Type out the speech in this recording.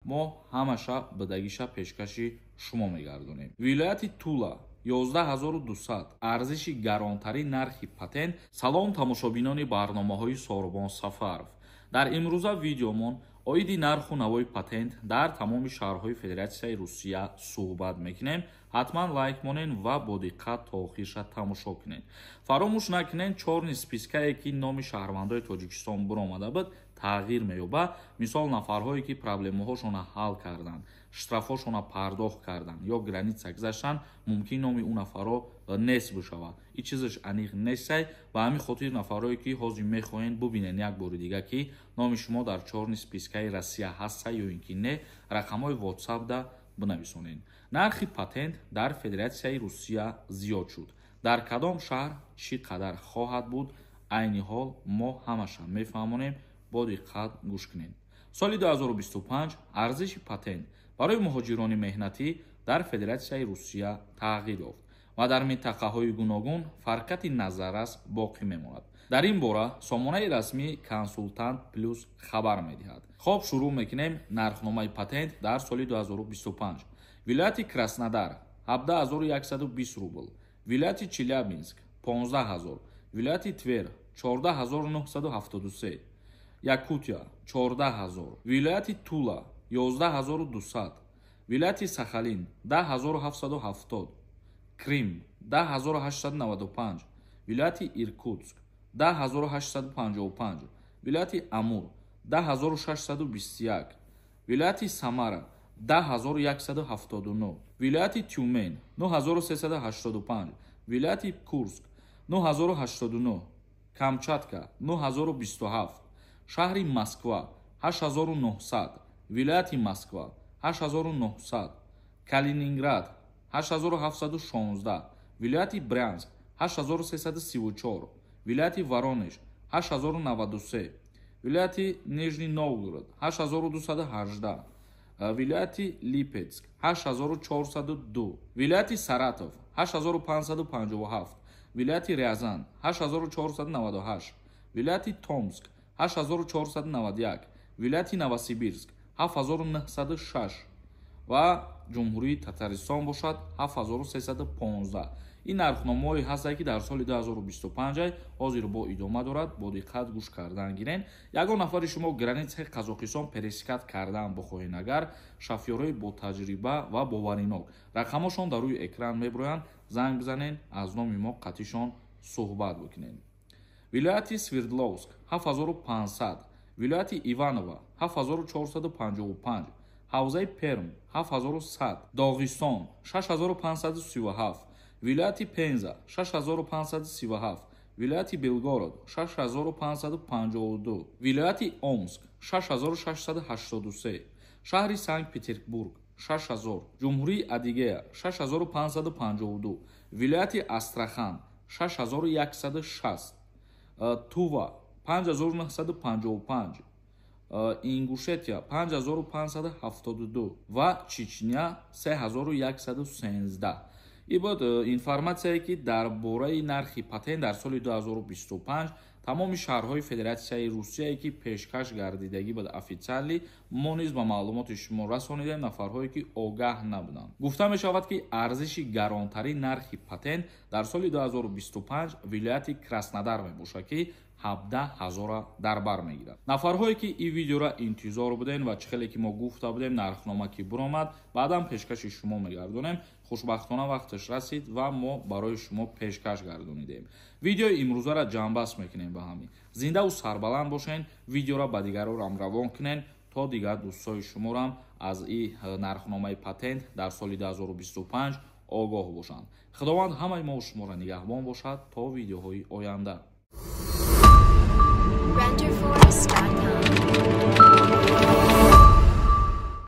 мо ҳамаша бидагиша пешкаши шумо мегардонем. Вилояти Тула 11200 арзиши гаронтарин нархи патент. Салом тамошобинони барномаҳои Сорбон Сафаров. Дар имрӯза видеомон оиди нарху навои патент дар тамоми шаҳрҳои Федератсияи Русия суҳбат мекунем. ҳатман лайк монен ва бо диққат то охирша тамошо кунед. Фаромӯш накунед чорни спискае ки номи шаҳрвандои Тоҷикистон биромада буд тағйир меёба. Мисол нафарҳое ки проблемаҳошона ҳал карданд, штрафҳошона пардохт карданд ё граница гузаштанд, мумкин номи ӯ нафарҳо нест бишавад. И чизаш аниқ нестай. Ба ҳамин хотир нафарҳое ки ҳозир мехоҳед бубинед як бори дига ки номи шумо дар чорни спискаи Россия ҳаста ё ин ки не, рақамҳои WhatsApp да бинависонед. Нархи патент дар Федератсияи Русия зиёд шуд. Дар кадом шаҳр чӣ қадар хоҳад буд? Айни ҳол мо ҳамаша мефаҳмонем. Бо диққат гӯш кунед. Соли 2025 арзиши патент барои муҳоҷирони меҳнатӣ дар Федератсияи Русия тағйир ёфт ва дар минтақаҳои гуногун фарқати назаррас боқӣ мемонад. Дар ин бора сомонаи расмии Консультант Плюс хабар медиҳад. Хоб, шурӯъ мекунем. Нархномаи патент дар соли 2025. Вилояти Краснодар 17120 рубл, вилояти Челябинск 15000, вилояти Твер 14973, Якутия 14000, вилояти Тула 11200, вилояти Сахалин 10770, Крим 10895, вилояти Иркутск 10855, вилояти Амур 10621, вилояти Самара 10179, вилояти Тюмень 9385, вилояти Курск 9089, Камчатка 9027, шаҳри Москва 8900, вилояти Москва 8900, Калининград 8716, вилояти Брянск 8334, вилояти Воронеж 8093, вилояти Нижний Новгород 8218, вилояти Липецк 8402, вилояти Саратов 8557, вилояти Рязан 8498, вилояти Томск 8491, вилояти Новосибирск 7906 ва ҷумҳурии Татаристон бошад 7315. ин нархномаҳое ҳастанд ки дар соли 2025 ҳозир бо идома дорад. Бо диққат гӯш кардан гирен. Ягон нафари шумо границаи Қазоқистон пересикат кардан бихоҳед, агар шофёрои бо таҷриба ва боваринок рақамашон дар рӯи экран мебироянд, занг бизанед, аз номи мо қатъишон суҳбат бикунед. вилояти Свердловск 7500, вилояти Иваново 7455, ҳавзаи Перм 7100, Доғистон 6537, вилояти Пенза 6537, вилояти Белгород 6552, вилояти Омск 6683, шаҳри Санкт-Петербург 6000, ҷумҳурии Адигея 6552, вилояти Астрахан 6160, Тува 5955, Ингушетия 5572 ва Чечня 3113. ин буд информатсие ки дар бораи нархи патент дар соли 2025 тамоми шаҳрҳои Федератсияи Русия ки пешкаш гардидагӣ буд официалӣ, мо низ ба маълумоти шумо расонидем нафарҳое ки огаҳ набуданд. Гуфта мешавад ки арзиши гаронтарин нархи патент дар соли 2025 вилояти Краснодар мебошад ки 17000 дар бар мегирад. нафарҳое ки ин видеора интизор будем ва чӣ хеле ки мо гуфта будем нархнома ки биромад баъдан пешкаши шумо мегардонем. хушбахтона вақташ расид ва мо барои шумо пешкаш гардонидем. видеои имрӯзаро ҷамъбаст мекунем ба ҳамин. зиндаву сарбаланд бошен. видеора ба дигарорам равон кунен то дигар дӯстои шуморам аз ин нархномаи патент дар соли 2025 огоҳ бошанд. худованд ҳамаи мо шуморо нигаҳбон бошад то видеоҳои оянда. Renderforce.com